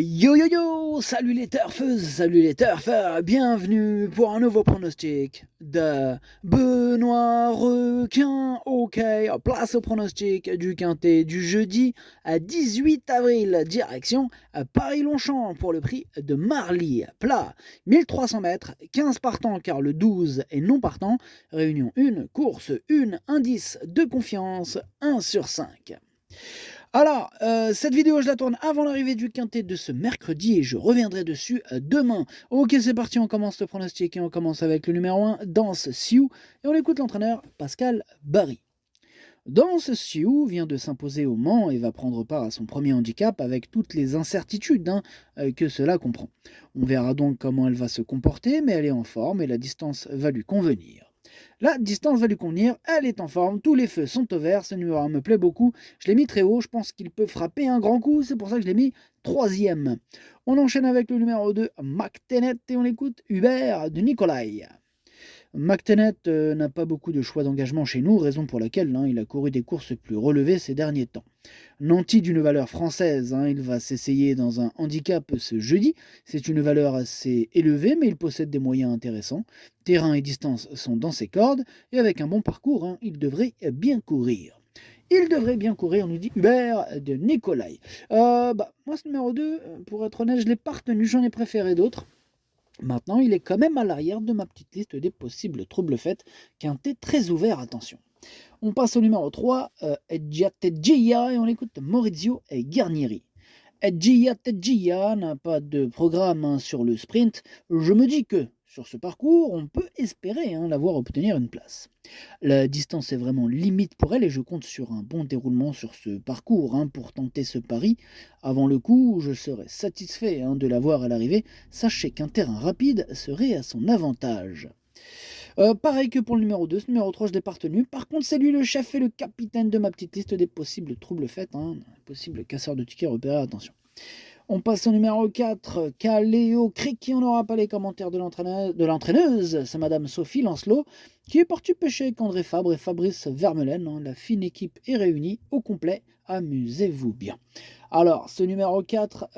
Yo yo yo, salut les turfeuses, salut les turfeurs, bienvenue pour un nouveau pronostic de Benoît Requin. Ok, place au pronostic du quintet du jeudi à 18 avril, direction à Paris-Longchamp pour le prix de Marly. Plat, 1300 mètres, 15 partants car le 12 est non partant, réunion 1, course 1, indice de confiance 1 sur 5. Alors, cette vidéo, je la tourne avant l'arrivée du quintet de ce mercredi et je reviendrai dessus demain. Ok, c'est parti, on commence le pronostic et on commence avec le numéro 1, Danse Sioux, et on écoute l'entraîneur Pascal Barry. Danse Sioux vient de s'imposer au Mans et va prendre part à son premier handicap avec toutes les incertitudes que cela comprend. On verra donc comment elle va se comporter, mais elle est en forme et la distance va lui convenir. La distance va lui convenir, elle est en forme, tous les feux sont au vert, ce numéro 1 me plaît beaucoup, je l'ai mis très haut, je pense qu'il peut frapper un grand coup, c'est pour ça que je l'ai mis 3e. On enchaîne avec le numéro 2, McTennet, et on écoute Hubert de Nicolai. McTennet n'a pas beaucoup de choix d'engagement chez nous, raison pour laquelle il a couru des courses plus relevées ces derniers temps. Nanti d'une valeur française, il va s'essayer dans un handicap ce jeudi. C'est une valeur assez élevée, mais il possède des moyens intéressants. Terrain et distance sont dans ses cordes, et avec un bon parcours, il devrait bien courir. Il devrait bien courir, nous dit Hubert de Nicolai. Moi, ce numéro 2, pour être honnête, je ne l'ai pas retenu, j'en ai préféré d'autres. Maintenant, il est quand même à l'arrière de ma petite liste des possibles troubles faits, quintet très ouvert, attention. On passe au numéro 3, Edgia et on écoute Maurizio et Guarnieri. Edgia n'a pas de programme sur le sprint. Je me dis que sur ce parcours, on peut espérer la voir obtenir une place. La distance est vraiment limite pour elle et je compte sur un bon déroulement sur ce parcours pour tenter ce pari. Avant le coup, je serais satisfait de la voir à l'arrivée. Sachez qu'un terrain rapide serait à son avantage. Pareil que pour le numéro 2, ce numéro 3 je l'ai pas retenu. Par contre c'est lui le chef et le capitaine de ma petite liste des possibles troubles faits, possibles casseurs de tickets repérés, attention. On passe au numéro 4, Caléo Criqui, on n'aura pas les commentaires de l'entraîneuse, c'est Madame Sophie Lancelot, qui est partie pêcher avec André Fabre et Fabrice Vermeulen. La fine équipe est réunie au complet, amusez-vous bien. Alors, ce numéro 4,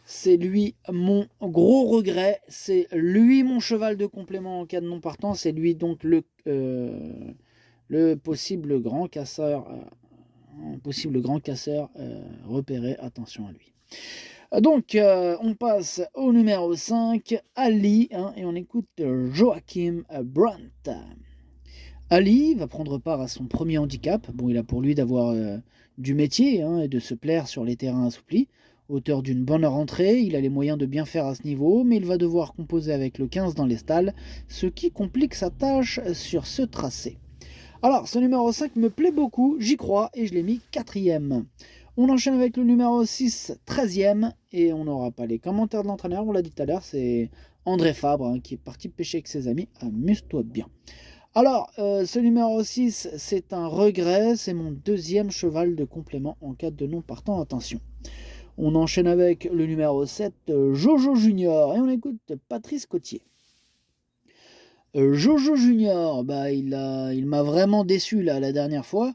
c'est lui mon gros regret, c'est lui mon cheval de complément en cas de non partant, c'est lui donc le possible grand casseur. Repéré, attention à lui. Donc, on passe au numéro 5, Ali, et on écoute Joachim Brandt. Ali va prendre part à son premier handicap. Bon, il a pour lui d'avoir du métier et de se plaire sur les terrains assouplis. Auteur d'une bonne rentrée, il a les moyens de bien faire à ce niveau, mais il va devoir composer avec le 15 dans les stalles, ce qui complique sa tâche sur ce tracé. Alors, ce numéro 5 me plaît beaucoup, j'y crois, et je l'ai mis 4e. On enchaîne avec le numéro 6, 13e, et on n'aura pas les commentaires de l'entraîneur, on l'a dit tout à l'heure, c'est André Fabre qui est parti pêcher avec ses amis, amuse-toi bien. Alors, ce numéro 6, c'est un regret, c'est mon 2e cheval de complément en cas de non partant, attention. On enchaîne avec le numéro 7, Jojo Junior, et on écoute Patrice Cotier. Jojo Junior, il m'a vraiment déçu la dernière fois.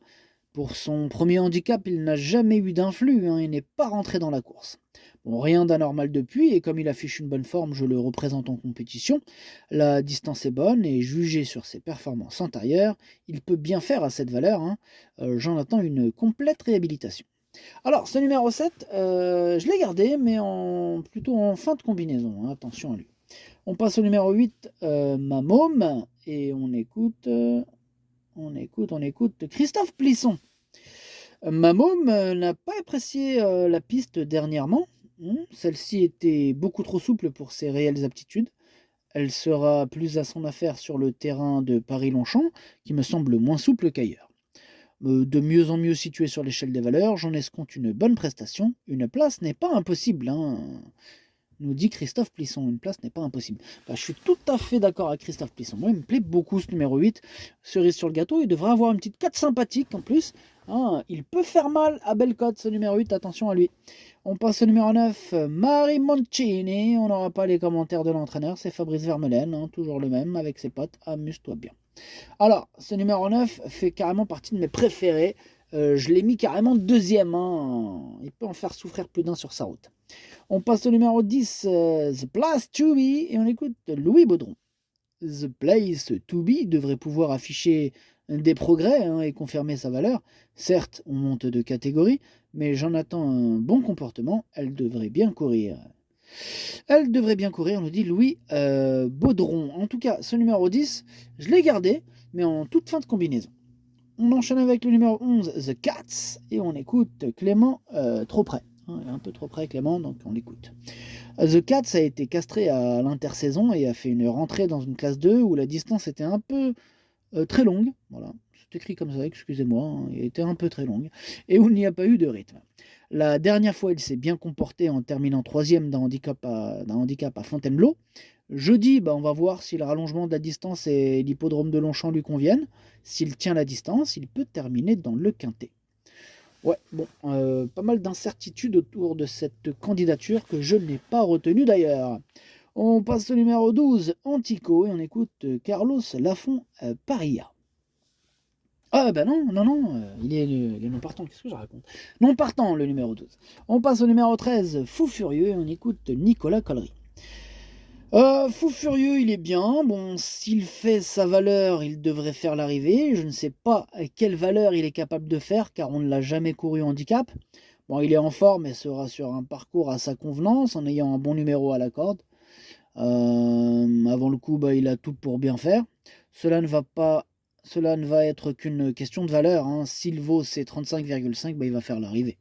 Pour son premier handicap, il n'a jamais eu d'influx, il n'est pas rentré dans la course. Bon, rien d'anormal depuis, et comme il affiche une bonne forme, je le représente en compétition. La distance est bonne, et jugé sur ses performances antérieures, il peut bien faire à cette valeur. J'en attends une complète réhabilitation. Alors, ce numéro 7, je l'ai gardé, mais plutôt en fin de combinaison, attention à lui. On passe au numéro 8, Ma Môme, et on écoute Christophe Plisson. Ma Môme n'a pas apprécié la piste dernièrement. Celle-ci était beaucoup trop souple pour ses réelles aptitudes. Elle sera plus à son affaire sur le terrain de Paris-Longchamp, qui me semble moins souple qu'ailleurs. De mieux en mieux situé sur l'échelle des valeurs, j'en escompte une bonne prestation. Une place n'est pas impossible, nous dit Christophe Plisson. Une place n'est pas impossible. Je suis tout à fait d'accord avec Christophe Plisson. Moi, il me plaît beaucoup ce numéro 8. Cerise sur le gâteau, il devrait avoir une petite cote sympathique en plus. Il peut faire mal à belle cote ce numéro 8, attention à lui. On passe au numéro 9, Marie Moncini. On n'aura pas les commentaires de l'entraîneur, c'est Fabrice Vermeulen, toujours le même avec ses potes. Amuse-toi bien. Alors, ce numéro 9 fait carrément partie de mes préférés. Je l'ai mis carrément deuxième, hein. Il peut en faire souffrir plus d'un sur sa route. On passe au numéro 10, The Place to Be, et on écoute Louis Baudron. The Place to Be devrait pouvoir afficher des progrès, hein, et confirmer sa valeur. Certes, on monte de catégorie, mais j'en attends un bon comportement. Elle devrait bien courir. Elle devrait bien courir, nous dit Louis Baudron. En tout cas, ce numéro 10, je l'ai gardé, mais en toute fin de combinaison. On enchaîne avec le numéro 11, The Cats, et on écoute Clément trop près. Un peu trop près, Clément, donc on l'écoute. The Cats a été castré à l'intersaison et a fait une rentrée dans une classe 2 où la distance était un peu très longue. Voilà, c'est écrit comme ça, excusez-moi, hein, il était un peu très longue, et où il n'y a pas eu de rythme. La dernière fois, il s'est bien comporté en terminant 3e d'un handicap à Fontainebleau. Jeudi, on va voir si le rallongement de la distance et l'hippodrome de Longchamp lui conviennent. S'il tient la distance, il peut terminer dans le quintet. Ouais, bon, pas mal d'incertitudes autour de cette candidature que je n'ai pas retenue d'ailleurs. On passe au numéro 12, Antico, et on écoute Carlos Lafont Parilla. Ah non, il est non partant, qu'est-ce que je raconte? Non partant, le numéro 12. On passe au numéro 13, Fou Furieux, et on écoute Nicolas Collery. Fou Furieux, il est bien. Bon, s'il fait sa valeur, il devrait faire l'arrivée. Je ne sais pas quelle valeur il est capable de faire, car on ne l'a jamais couru handicap. Bon, il est en forme et sera sur un parcours à sa convenance, en ayant un bon numéro à la corde. Avant le coup, il a tout pour bien faire. Cela ne va être qu'une question de valeur, hein. S'il vaut ses 35,5, il va faire l'arrivée.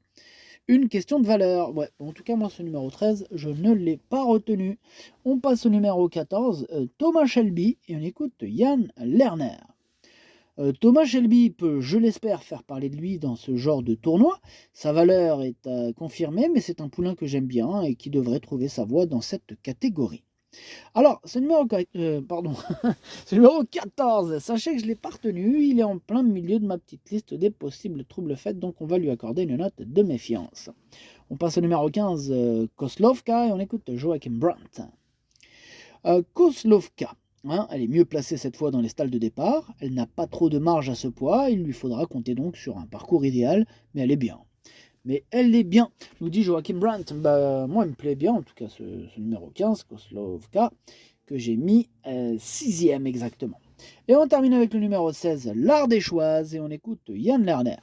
Une question de valeur. Ouais, en tout cas, moi, ce numéro 13, je ne l'ai pas retenu. On passe au numéro 14, Thomas Shelby, et on écoute Yann Lerner. Thomas Shelby peut, je l'espère, faire parler de lui dans ce genre de tournoi. Sa valeur est à confirmer, mais c'est un poulain que j'aime bien et qui devrait trouver sa voie dans cette catégorie. Alors, ce numéro 14, sachez que je ne l'ai pas retenu, il est en plein milieu de ma petite liste des possibles troubles faits, donc on va lui accorder une note de méfiance. On passe au numéro 15, Kozlovka, et on écoute Joachim Brandt. Kozlovka, elle est mieux placée cette fois dans les stalles de départ, elle n'a pas trop de marge à ce poids, il lui faudra compter donc sur un parcours idéal, mais elle est bien. Mais elle est bien, nous dit Joachim Brandt. Moi, il me plaît bien, en tout cas, ce numéro 15, Kozlovka, que j'ai mis 6e exactement. Et on termine avec le numéro 16, l'Ardéchoise, et on écoute Yann Lerner.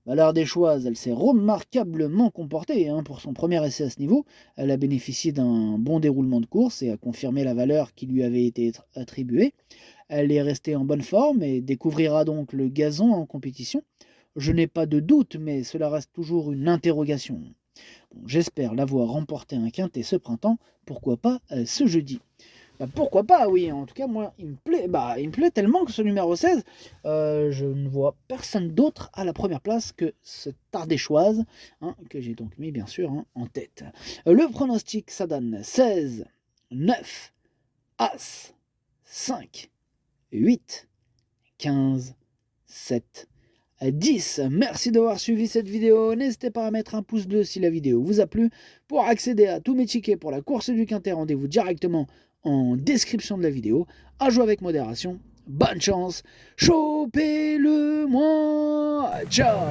L'Ardéchoise, elle s'est remarquablement comportée, pour son premier essai à ce niveau. Elle a bénéficié d'un bon déroulement de course et a confirmé la valeur qui lui avait été attribuée. Elle est restée en bonne forme et découvrira donc le gazon en compétition. Je n'ai pas de doute, mais cela reste toujours une interrogation. Bon, j'espère l'avoir remporté un quintet ce printemps, pourquoi pas ce jeudi. Pourquoi pas, oui, en tout cas, moi, il me plaît tellement que ce numéro 16, je ne vois personne d'autre à la première place que cette Ardéchoise, que j'ai donc mis, bien sûr, en tête. Le pronostic, ça donne 16, 9, As, 5, 8, 15, 7, 10. Merci d'avoir suivi cette vidéo. N'hésitez pas à mettre un pouce bleu si la vidéo vous a plu. Pour accéder à tous mes tickets pour la course du Quintet, rendez-vous directement en description de la vidéo. À jouer avec modération. Bonne chance. Chopez-le moi. Ciao.